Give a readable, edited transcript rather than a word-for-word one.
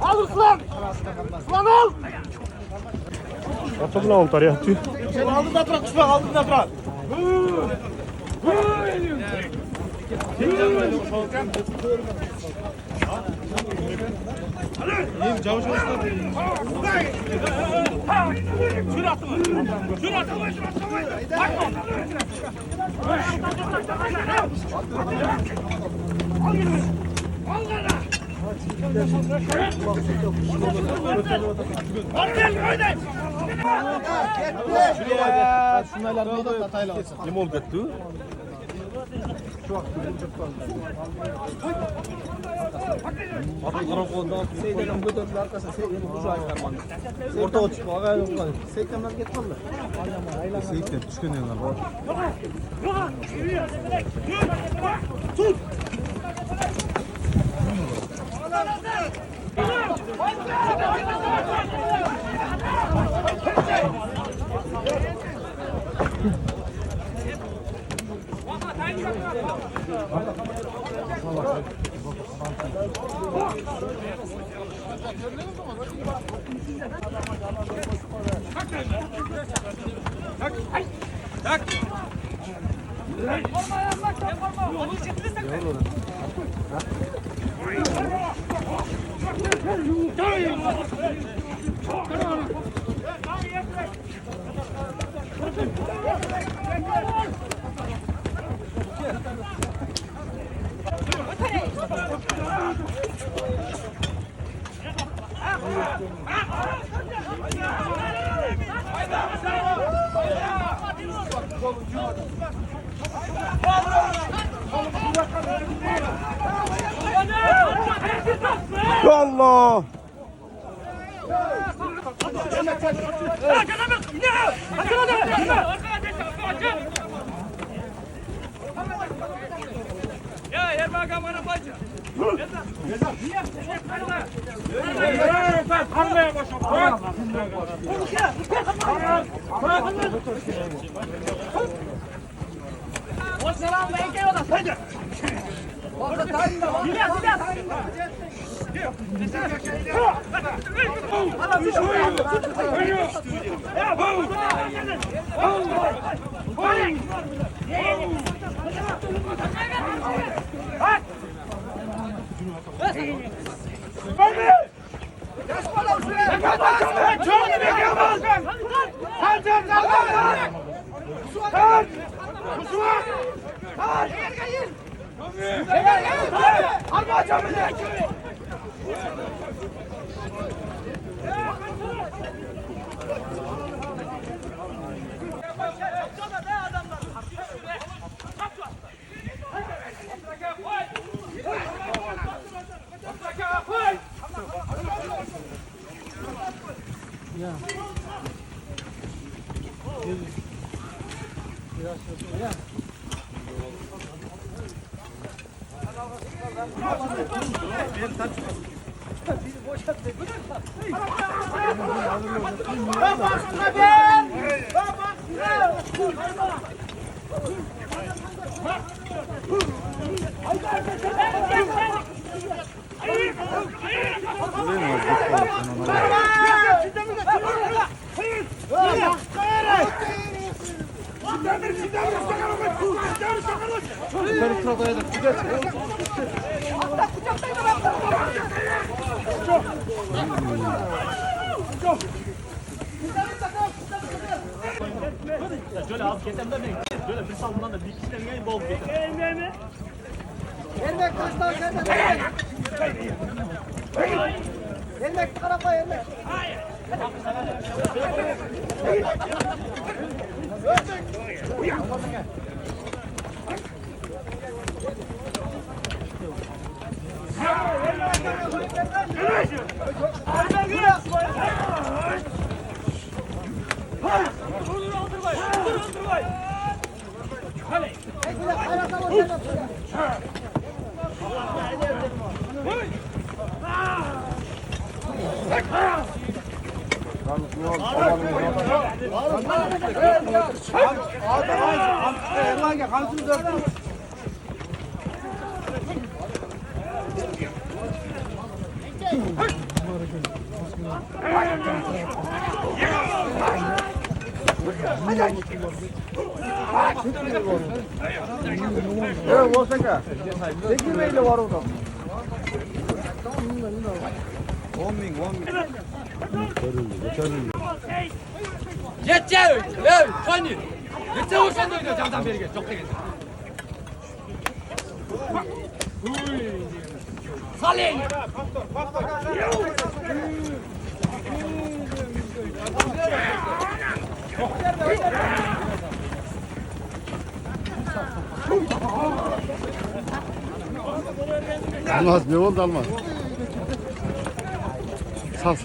Al Ruslan! Ruslan al! Otobüne oltar ya. Tüy. Sen aldığında bırak Ruslan, aldığında bırak. İyiyim, cavuş olsun. Şunu attım. Şunu attım. Bakma. Al gel. Al gel. Şunlarla da tatayla alsın. Ne oldu etti? Çok Abi karakoldan seylerim götürdüler arkasına seylerim kuzu ayırmandı. Orta çıkıp ağaya yolladı. Seylemler gitmedi. Seyitler düşkün yanlar var. Tut! Allah! Ya yerma kamera bacı. Şöyle az kesemden de şöyle bir salından da bir kişiden gelin bol keser. Ermek kılıçtan senden ermek. Ermek tarafa ermek. Evet, Osaka. Peki neyle var orada? 10 bin. Geç ya. Evet, Fanny. Geçse o sen de oynuyor camdan beri geç. Çok da geç. Salih. Almaz ne oldu almaz. Sal.